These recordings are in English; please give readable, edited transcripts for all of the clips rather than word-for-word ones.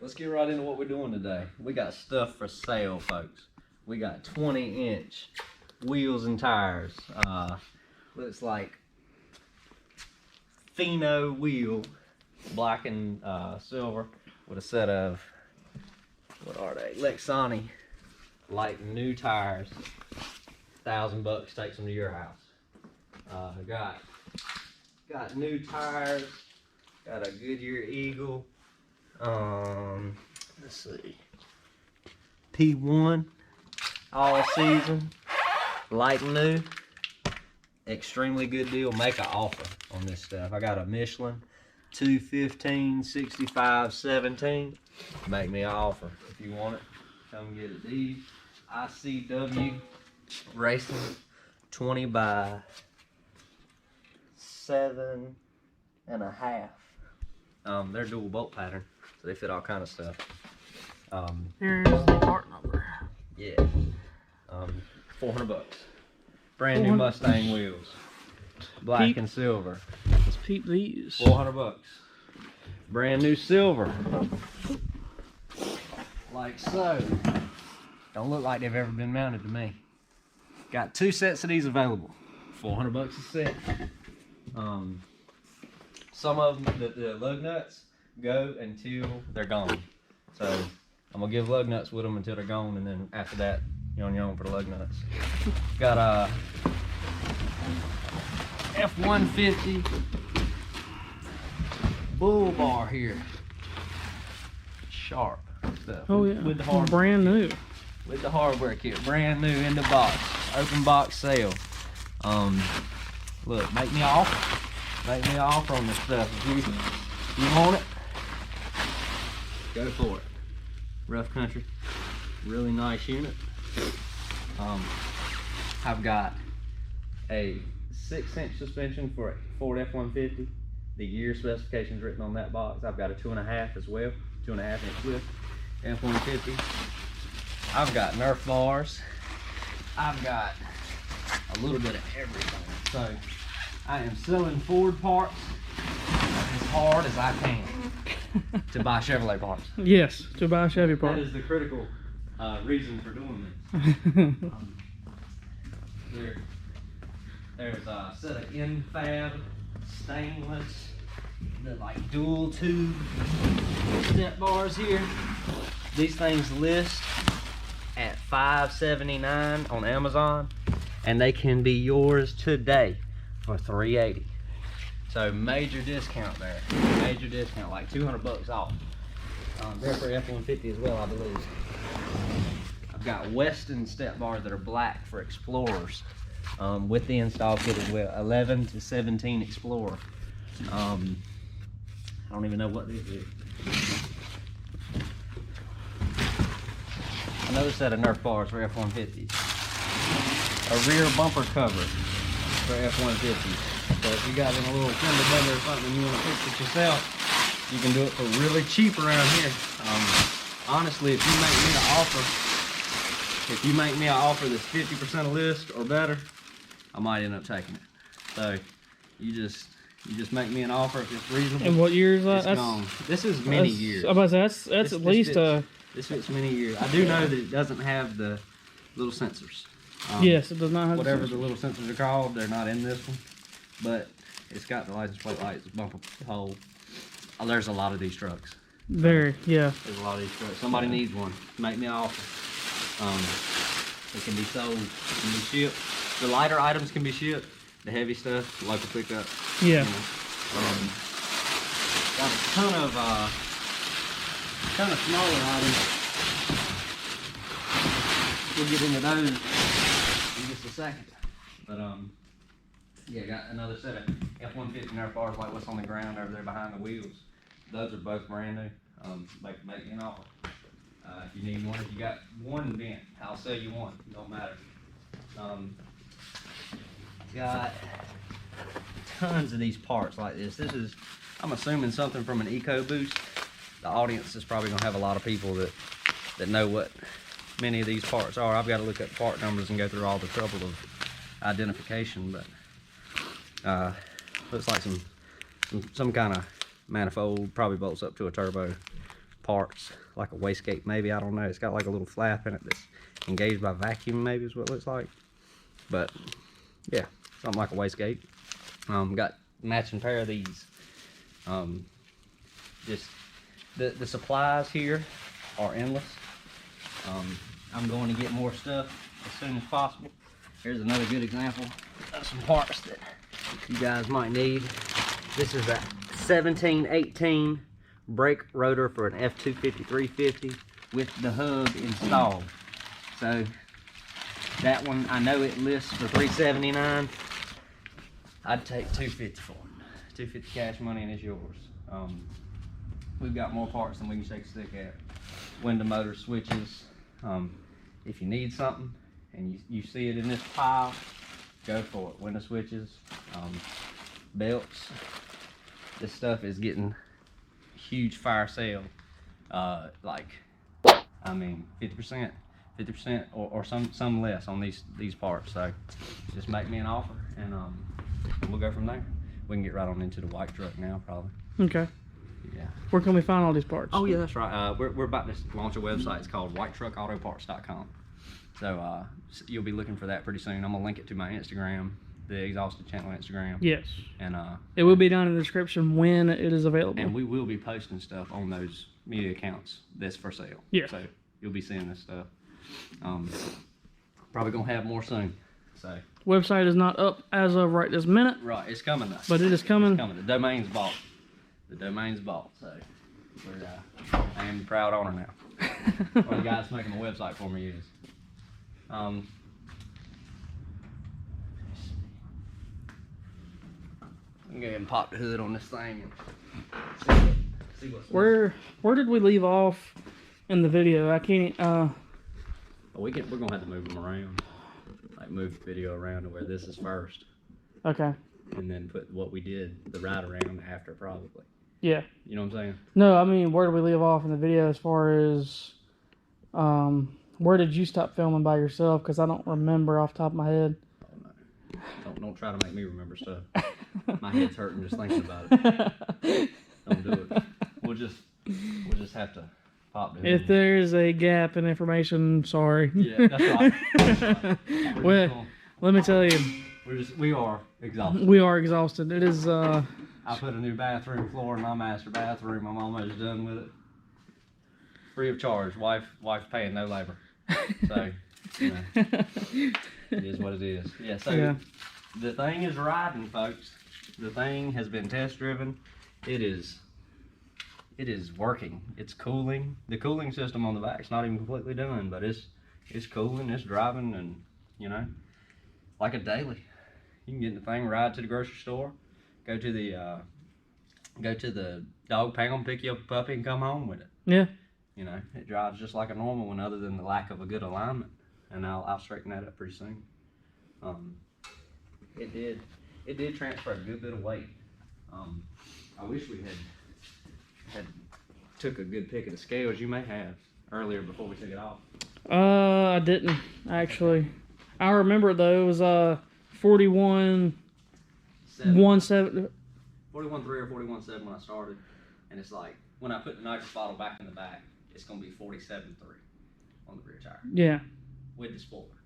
let's get right into what we're doing today. We got stuff for sale, folks. We got 20-inch wheels and tires. Looks like Pheno wheel, black and silver, with a set of, what are they? Lexani light new tires. $1,000 takes them to your house. Got new tires. Got a Goodyear Eagle. Let's see. P1 all season, light new. Extremely good deal. Make an offer on this stuff. I got a Michelin 215 65 17. Make me an offer if you want it. Come get it. These ICW Racing 20 by 7.5. They're dual bolt pattern, so they fit all kind of stuff. Here's the part number. Yeah. $400. Brand new Mustang wheels, black and silver. Let's peep these. $400. Brand new silver, like so. Don't look like they've ever been mounted to me. Got 2 sets of these available. $400 a set. Some of them, the lug nuts go until they're gone. So I'm gonna give lug nuts with them until they're gone, and then after that, you're on your own for the lug nuts. Got a F150 Bull Bar here. Sharp stuff. Oh yeah, with the hardware brand new. With the hardware kit, brand new in the box, open box sale. Look, make me an offer. Make me an offer on this stuff. If you want it, go for it. Rough country, really nice unit. I've got a 6-inch suspension for a Ford F-150. The year specifications written on that box. I've got a 2.5 as well, 2.5-inch width F-150. I've got Nerf bars. I've got a little bit of everything. So I am selling Ford parts as hard as I can to buy Chevrolet parts. Yes, to buy Chevy parts. That is the critical reason for doing this. There's a set of infab stainless, the like dual tube step bars here. These things list at $5.79 on Amazon, and they can be yours today for $3.80. So major discount there. Major discount, like $200 off. They're for F-150 as well, I believe. I've got Weston step bars that are black for Explorers, with the install kit as well. 11 to 17 Explorer. I don't even know what this is. Another set of Nerf bars for F-150s. A rear bumper cover for F-150s. So if you got in a little fender bender or something and you want to fix it yourself, you can do it for really cheap around here. Honestly, if you make me an offer that's 50% of list or better, I might end up taking it. So you just make me an offer if it's reasonable. And what year is that? It's gone. This is many years. I'm about to say, that's at least This fits many years. I do know that it doesn't have the little sensors. Yes, it does not have whatever the little sensors are called. They're not in this one, but it's got the license plate lights, bumper hole. Oh, there's a lot of these trucks. Very, yeah. There's a lot of these trucks. Somebody needs one. Make me an offer. It can be sold. It can be shipped. The lighter items can be shipped. The heavy stuff, local pickup. Yeah. You know. Got a ton of smaller items. We'll get into those in just a second. But yeah, got another set of F-150 Nerf bars like what's on the ground over there behind the wheels. Those are both brand new. Make me an offer. If you need one, if you got one bent, I'll sell you one. It don't matter. Got tons of these parts like this. This is, I'm assuming, something from an EcoBoost. The audience is probably gonna have a lot of people that know what many of these parts are. I've got to look up part numbers and go through all the trouble of identification, but looks like some kind of manifold, probably bolts up to a turbo parts, like a wastegate maybe, I don't know. It's got like a little flap in it that's engaged by vacuum maybe is what it looks like. But yeah, something like a wastegate. Got matching pair of these. Just the supplies here are endless. I'm going to get more stuff as soon as possible. Here's another good example of some parts that you guys might need. This is a 1718 brake rotor for an F250 350 with the hub installed. So that one, I know it lists for $379. I'd take $250 for it. $250 cash money and it's yours. We've got more parts than we can shake a stick at. Window motor switches. If you need something and you see it in this pile, go for it. Window switches, belts. This stuff is getting huge fire sale. Like, I mean, 50%, or some less on these parts. So just make me an offer and we'll go from there. We can get right on into the white truck now, probably. Okay. Yeah. Where can we find all these parts? Oh yeah, that's right. We're about to launch a website. It's called whitetruckautoparts.com. So you'll be looking for that pretty soon. I'm gonna link it to my Instagram, the Xhausted channel on Instagram. Yes. And it will be down in the description when it is available. And we will be posting stuff on those media accounts that's for sale. Yeah. So you'll be seeing this stuff. Probably gonna have more soon. So website is not up as of right this minute. Right, it's coming though. But it is coming. It's coming. The domain's bought. The domain's bought. So I am the proud owner now. One of the guys making the website for me is. I'm gonna go ahead and pop the hood on this thing and see what's where did we leave off in the video? I can't. we're gonna have to move them around, like move the video around to where this is first. Okay. And then put what we did the ride around after, probably. Yeah. You know what I'm saying? No, I mean, where did we leave off in the video as far as where did you stop filming by yourself? Because I don't remember off the top of my head. Oh no! Don't try to make me remember stuff. My head's hurting just thinking about it. Don't do it. We'll just have to pop the hood. If there's a gap in information, sorry. Yeah, that's right. That's right. Well, let me tell you. We are exhausted. We are exhausted. It is. I put a new bathroom floor in my master bathroom. I'm almost done with it. Free of charge. Wife paying no labor. So, you know, it is what it is. Yeah. So yeah. The thing is riding, folks. The thing has been test driven. It is working. It's cooling. The cooling system on the back's not even completely done, but it's cooling. It's driving, and you know, like a daily. You can get in the thing, ride to the grocery store, go to the dog pound, pick you up a puppy, and come home with it. Yeah. You know, it drives just like a normal one, other than the lack of a good alignment. And I'll straighten that up pretty soon. It did transfer a good bit of weight. I wish we had took a good pick of the scales. You may have earlier before we took it off. I didn't actually. I remember though, it was 41.17. 41.3 or 41.7 when I started, and it's like when I put the nitrous bottle back in the back, it's gonna be 47.3 on the rear tire. Yeah. With the spoiler,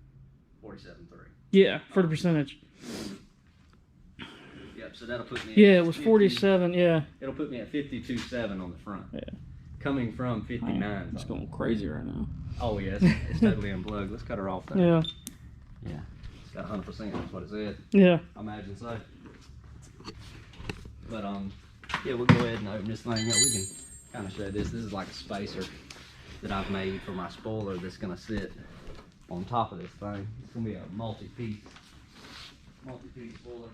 47.3. Yeah, for the percentage. Yep. So that'll put me. Yeah, it was 47. Yeah. It'll put me at 52.7 on the front. Yeah. Coming from 59. It's going crazy right now. Oh yeah, it's totally unplugged. Let's cut her off there. Yeah. Yeah. It's got 100%. That's what it said. Yeah. I imagine so. But yeah, we'll go ahead and open this thing up. We can kind of show this. This is like a spacer that I've made for my spoiler that's gonna sit on top of this thing. It's gonna be a multi-piece spoiler.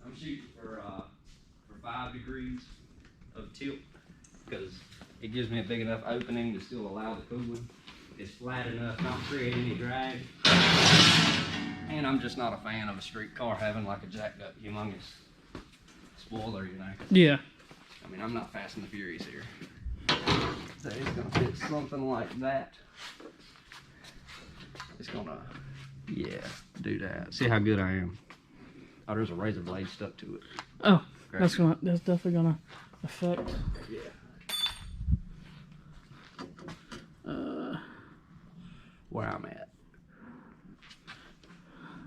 I'm shooting for 5 degrees of tilt because it gives me a big enough opening to still allow the cooling. It's flat enough, not create any drag. And I'm just not a fan of a street car having like a jacked up humongous spoiler, you know. Yeah. I mean, I'm not Fast and the Furious here. So it's gonna fit something like that. It's gonna, yeah, do that. See how good I am. Oh, there's a razor blade stuck to it. Oh, Great. that's definitely gonna affect. Yeah. where I'm at.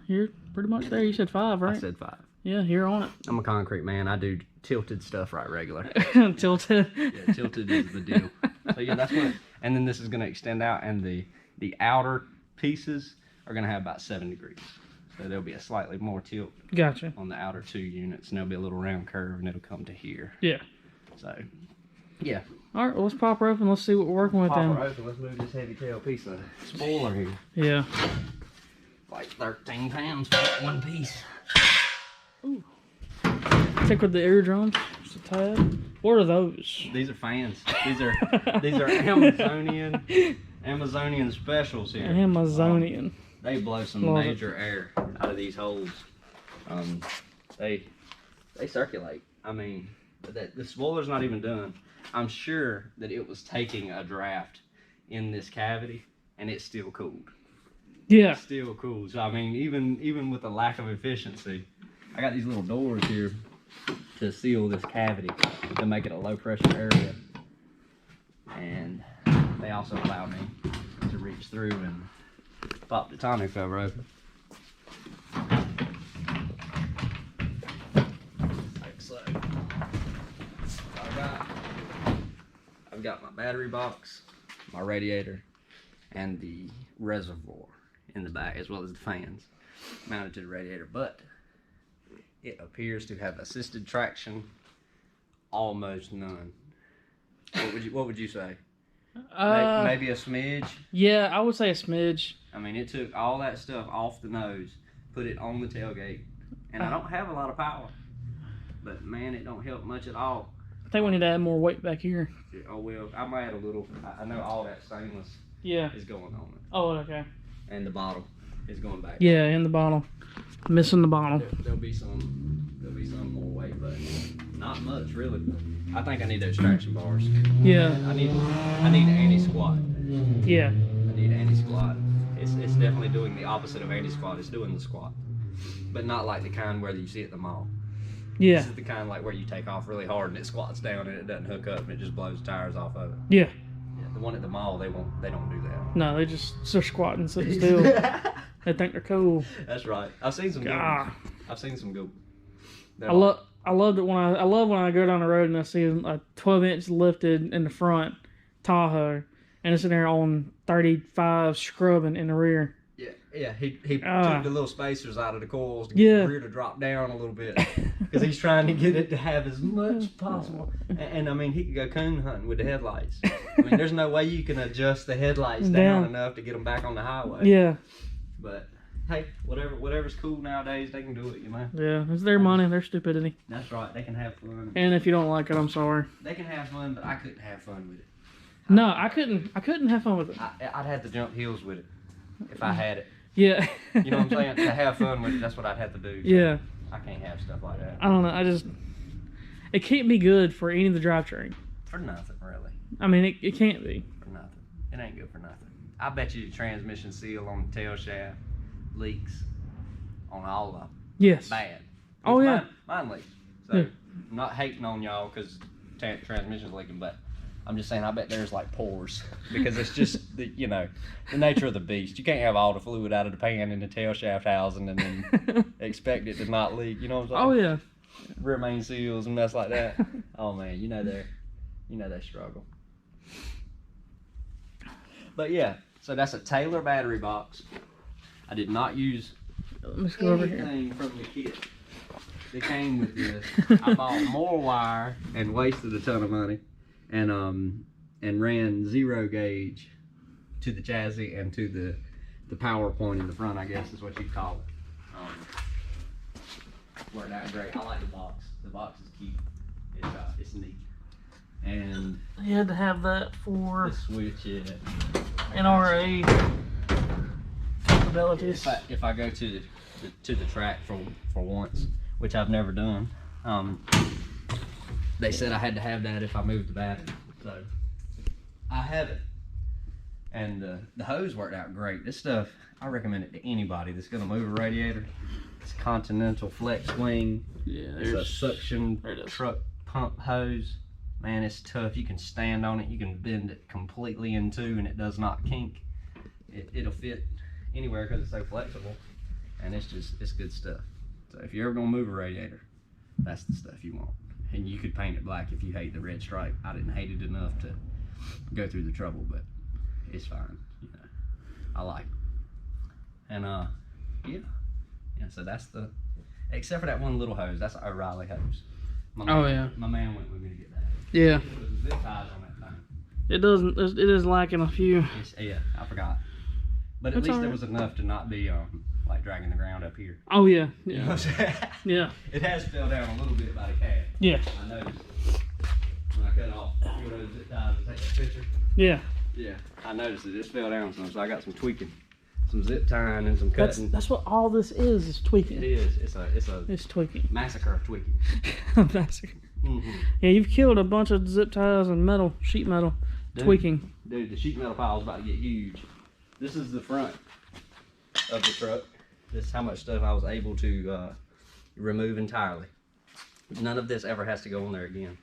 You're pretty much there. You said 5, right? I said 5. Yeah, you're on it. I'm a concrete man. I do tilted stuff right regular. Tilted. Yeah, tilted is the deal. So yeah, that's what. And then this is going to extend out, and the outer pieces are going to have about 7 degrees. So there'll be a slightly more tilt. Gotcha. On the outer 2 units, and there'll be a little round curve, and it'll come to here. Yeah. So, yeah. All right, well, let's pop her open. Let's see what we're working with then. Pop her open. Let's move this heavy tail piece of spoiler here. Yeah. Like 13 pounds for one piece. Ooh. Take with the eardrums, just a tad. What are those? These are fans. These are Amazonian specials here. Amazonian. They blow some major air out of these holes. They circulate. I mean, the spoiler's not even done. I'm sure that it was taking a draft in this cavity, and it's still cooled. Yeah. It's still cool. So I mean, even with the lack of efficiency, I got these little doors here to seal this cavity to make it a low pressure area, and they also allow me to reach through and pop the tonic cover open. Like so. I've got my battery box, my radiator, and the reservoir in the back, as well as the fans mounted to the radiator. But it appears to have assisted traction, almost none. What would you say? Maybe a smidge. Yeah, I would say a smidge. I mean, it took all that stuff off the nose, put it on the tailgate, and I don't have a lot of power, but man, it don't help much at all. I think we need to add more weight back here. Oh well, I might add a little. I know all that stainless is going on it, Oh, okay. and the bottle is going back. Yeah, in the bottle. Missing the bottle. There'll be some more weight, but not much really. I think I need those traction bars. Yeah. I need anti-squat. Yeah. I need anti-squat. It's definitely doing the opposite of anti-squat. It's doing the squat, but not like the kind where you see at the mall. Yeah. This is the kind like where you take off really hard and it squats down and it doesn't hook up and it just blows tires off of it. Yeah. Yeah, the one at the mall, they don't do that. No, they're squatting, sitting still. They think they're cool. That's right. I've seen some good ones. I've seen some good. I love when I go down the road and I see a 12-inch lifted in the front Tahoe and it's in there on 35 scrubbing in the rear. Yeah. He took the little spacers out of the coils to get the rear to drop down a little bit because he's trying to get it to have as much as possible. And I mean, he could go coon hunting with the headlights. I mean, there's no way you can adjust the headlights down enough to get them back on the highway. Yeah. But hey, whatever's cool nowadays, they can do it, you know. Yeah, it's their money, their stupidity. That's right. They can have fun. And if you don't like it, I'm sorry. They can have fun, but I couldn't have fun with it. No, I couldn't have fun with it. I'd have to jump hills with it if I had it. Yeah. You know what I'm saying? To have fun with it, that's what I'd have to do. So yeah. I can't have stuff like that. I don't know. It can't be good for any of the drivetrain. For nothing, really. I mean, it can't be. For nothing. It ain't good for nothing. I bet you the transmission seal on the tail shaft leaks on all of them. Yes. Bad. Oh, yeah. Mine leaks. So, I'm not hating on y'all because transmission's leaking, but I'm just saying I bet there's like pores because it's just the nature of the beast. You can't have all the fluid out of the pan in the tail shaft housing and then expect it to not leak. You know what I'm saying? Oh yeah. Rear main seals and mess like that. Oh man, you know they struggle. But yeah, so that's a Taylor battery box. I did not use anything from the kit that came with this. I bought more wire and wasted a ton of money. And ran 0 gauge to the chassis and to the power point in the front, I guess is what you'd call it. Worked out great. I like the box. The box is cute. It's neat. And you had to have that for the switch, NRA capabilities. If I go to the track for once, which I've never done, they said I had to have that if I moved the battery, so I have it. And the hose worked out great. This stuff, I recommend it to anybody that's gonna move a radiator. It's Continental Flex Wing. Yeah, it's a suction truck pump hose. Man, it's tough. You can stand on it. You can bend it completely in two, and it does not kink. it'll fit anywhere because it's so flexible, and it's good stuff. So if you're ever gonna move a radiator, that's the stuff you want. And you could paint it black if you hate the red stripe. I didn't hate it enough to go through the trouble, but it's fine. You know, I like it. And yeah. So that's the, except for that one little hose. That's an O'Reilly hose. My man went with me to get that. Yeah. It was zip ties on that thing. It doesn't. It is lacking a few. Yeah, I forgot. But at least there was enough to not be like dragging the ground up here. Oh yeah. You know what I'm saying? Yeah. It has fell down a little bit by the cab. Yeah. I noticed when I cut off one of those zip ties to take that picture. Yeah. Yeah, I noticed it. It fell down some, so I got some tweaking, some zip tying, and some cutting. That's what all this is tweaking. It is. It's tweaking. Massacre of tweaking. Massacre. Yeah, you've killed a bunch of zip ties and sheet metal, tweaking. Dude, the sheet metal pile is about to get huge. This is the front of the truck. This is how much stuff I was able to remove entirely. None of this ever has to go on there again.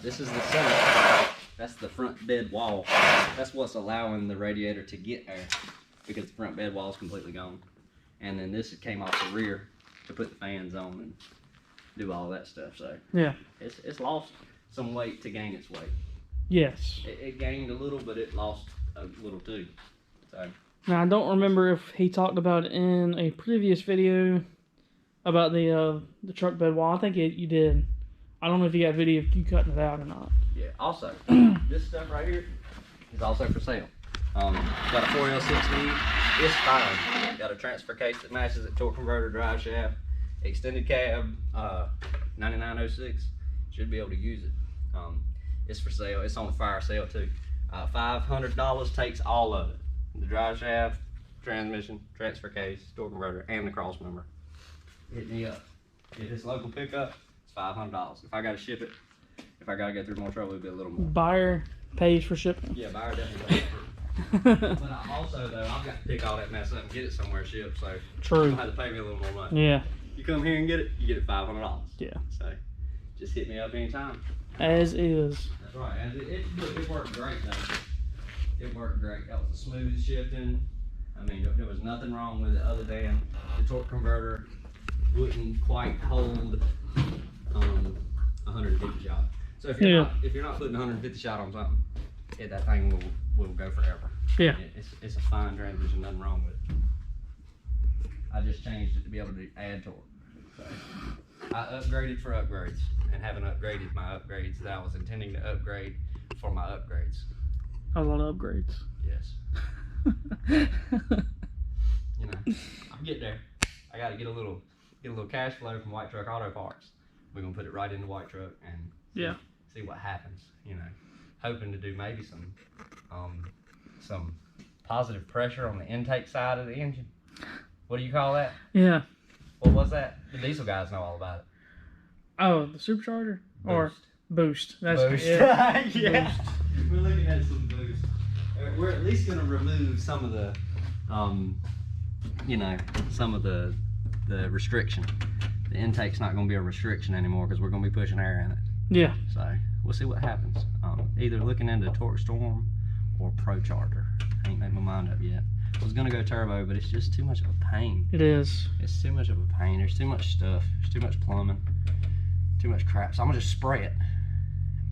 This is the center. That's the front bed wall. That's what's allowing the radiator to get air, because the front bed wall is completely gone. And then this came off the rear to put the fans on and do all that stuff. So yeah, it's lost some weight to gain its weight. Yes. It gained a little, but it lost a little too. So. Now I don't remember if he talked about it in a previous video about the truck bed wall. I think you did. I don't know if you got video of you cutting it out or not. Yeah. Also, this stuff right here is also for sale. Got a 4L6V. It's fine. Got a transfer case that matches it. Torque converter, drive shaft, extended cab. 9906. Should be able to use it. It's for sale. It's on fire sale too. $500 takes all of it. The drive shaft, transmission, transfer case, torque converter, and the cross member. Hit me up. If it's local pickup, it's $500. If I gotta ship it, if I gotta go through more trouble, it'll be a little more. Buyer pays for shipping. Yeah, buyer definitely pays for it. But I also, though, I've got to pick all that mess up and get it somewhere shipped, so true. You'll have to pay me a little more money. Yeah. You come here and get it, you get it $500. Yeah. So just hit me up anytime. As is. That's right. It worked great though. It worked great. That was a smooth shifting. I mean, there was nothing wrong with it other than the torque converter wouldn't quite hold 150 shot. So if you're not putting 150 shot on something, that thing will go forever. Yeah. It's a fine transmission. Nothing wrong with it. I just changed it to be able to add torque. So I upgraded for upgrades, and haven't upgraded my upgrades that I was intending to upgrade for my upgrades. A lot of upgrades. Yes. You know, I'm getting there. I got to get a little cash flow from White Truck Auto Parts. We're gonna put it right into White Truck and see what happens. You know, hoping to do maybe some positive pressure on the intake side of the engine. What do you call that? Yeah. What was that? The diesel guys know all about it. Oh, the supercharger? Boost. Or boost. That's boost. Yeah. Yeah. Boost. We're looking at some boost. We're at least going to remove some of the, some of the restriction. The intake's not going to be a restriction anymore because we're going to be pushing air in it. Yeah. So we'll see what happens. Either looking into Torque Storm or Pro Charger. I ain't made my mind up yet. I was gonna go turbo, but it's just too much of a pain. It is. It's too much of a pain. There's too much stuff. There's too much plumbing. Too much crap. So I'm gonna just spray it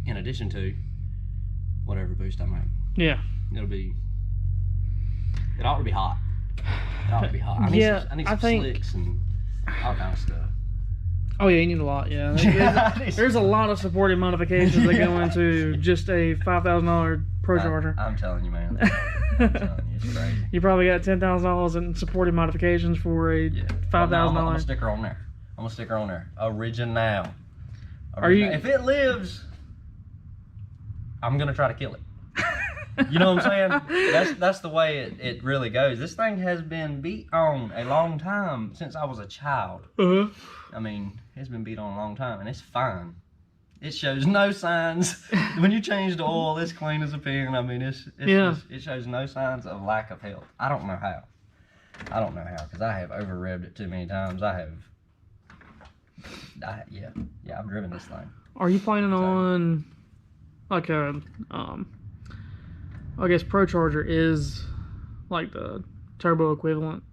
in addition to whatever boost I make. Yeah. It ought to be hot. It ought to be hot. I need some slicks and all kind of stuff. Oh yeah, you need a lot. Yeah. There's a lot of supporting modifications that go into just a $5,000 Pro Charger. I'm telling you, man. I'm telling you, it's crazy. You probably got $10,000 in supporting modifications for a $5,000. I'm gonna stick her on there. I'm gonna stick her on there. Original. Are you? If it lives, I'm gonna try to kill it. You know what I'm saying? That's the way it really goes. This thing has been beat on a long time since I was a child. Uh-huh. I mean, it's been beat on a long time, and it's fine. It shows no signs. When you change the oil, it's clean as a pin. I mean, it shows no signs of lack of health. I don't know how. Because I have over revved it too many times. I've driven this thing. Are you planning on like a I guess Pro Charger is like the turbo equivalent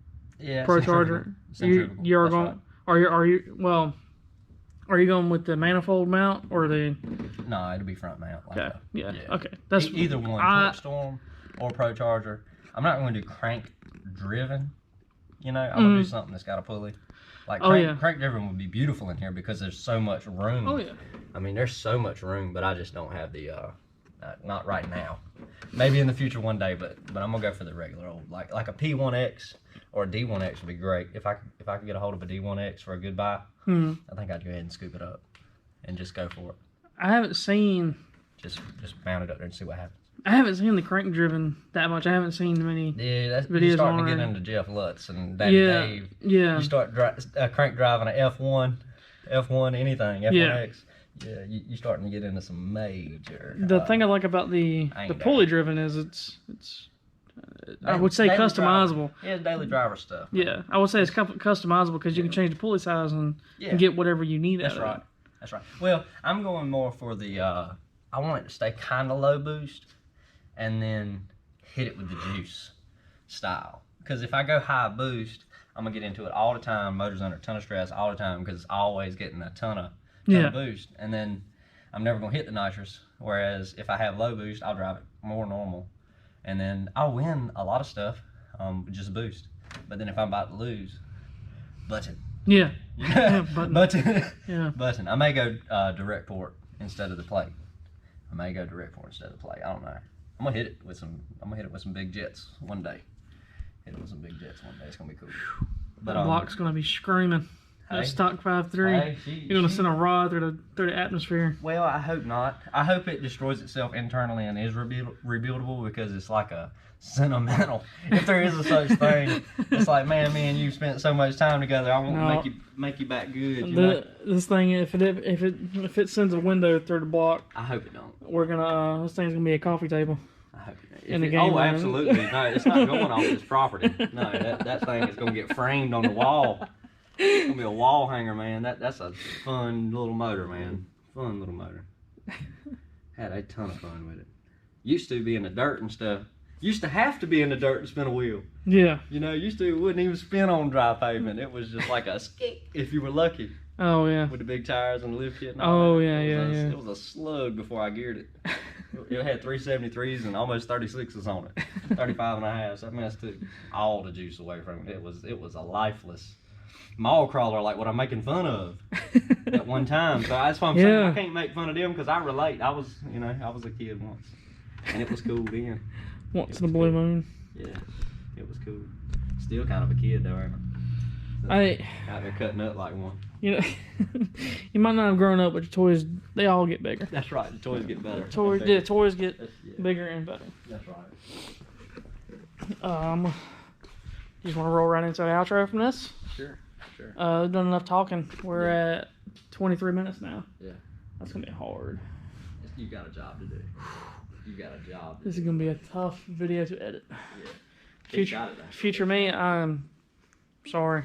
Yeah, Pro Charger. You are going. Right. Are you going with the manifold mount or the? No, it'll be front mount. Like Okay. Yeah. Okay. That's either one, Torque Storm or Pro Charger. I'm not going to do crank driven. You know, I'm gonna do something that's got a pulley. Like crank driven would be beautiful in here because there's so much room. Oh yeah. I mean, there's so much room, but I just don't have the not right now. Maybe in the future one day, but I'm gonna go for the regular old like a P1X or a D1X would be great. If I could get a hold of a D1X for a good buy, I think I'd go ahead and scoop it up and just go for it. I haven't seen. Just mount it up there and see what happens. I haven't seen the crank driven that much. I haven't seen many videos. You're starting to get into Jeff Lutz and Dave. Yeah. You start crank driving a F1, anything, F1X. Yeah, you're starting to get into some major. The thing I like about the pulley driven is it's I would say customizable. Yeah, daily driver stuff. Yeah, I would say it's customizable because you can change the pulley size and get whatever you need out of it. That's right. Well, I'm going more for the. I want it to stay kind of low boost, and then hit it with the juice style. Because if I go high boost, I'm gonna get into it all the time. Motor's under a ton of stress all the time because it's always getting a ton of boost, and then I'm never gonna hit the nitrous. Whereas if I have low boost, I'll drive it more normal, and then I'll win a lot of stuff with just boost. But then if I'm about to lose, button. Yeah. Button. Yeah. Button. I may go direct port instead of the plate. I don't know. I'm gonna hit it with some big jets one day. It's gonna be cool. But the block's gonna be screaming. That stock 5.3. You're gonna send a rod through the atmosphere. Well, I hope not. I hope it destroys itself internally and is rebuildable because it's like a sentimental. If there is a such thing, it's like, man, me and you spent so much time together. I want to make you back good. You know? This thing, if it sends a window through the block, I hope it don't. We're gonna this thing's gonna be a coffee table. I hope it don't. Absolutely. No, it's not going off this property. No, that thing is gonna get framed on the wall. It's gonna be a wall hanger, man. That's a fun little motor, man. Fun little motor. Had a ton of fun with it. Used to be in the dirt and stuff. Used to have to be in the dirt to spin a wheel. Yeah. You know, used to it wouldn't even spin on dry pavement. It was just like a skate if you were lucky. Oh yeah. With the big tires and the lift kit and all that. Yeah. It was a slug before I geared it. It had 373s and almost 36s on it. 35 and a half. So that mess took all the juice away from it. It was a lifeless mall crawler like what I'm making fun of at one time. So that's why I'm saying I can't make fun of them because I relate. I was a kid once. And it was cool then. Once in a blue moon. Yeah, it was cool. Still kind of a kid though, ain't I? Out there cutting up like one. You know, you might not have grown up, but your toys, they all get bigger. That's right. The toys get better. Toys get bigger and better. That's right. You just want to roll right into the outro from this? Sure. Done enough talking. We're at 23 minutes now. Yeah. That's gonna be hard. You got a job to do. This is gonna be a tough video to edit. Yeah. Future me, I'm sorry.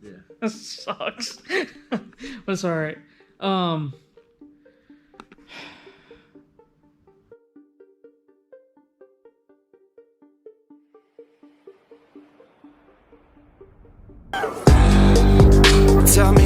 Yeah. That sucks. But it's alright. Tell me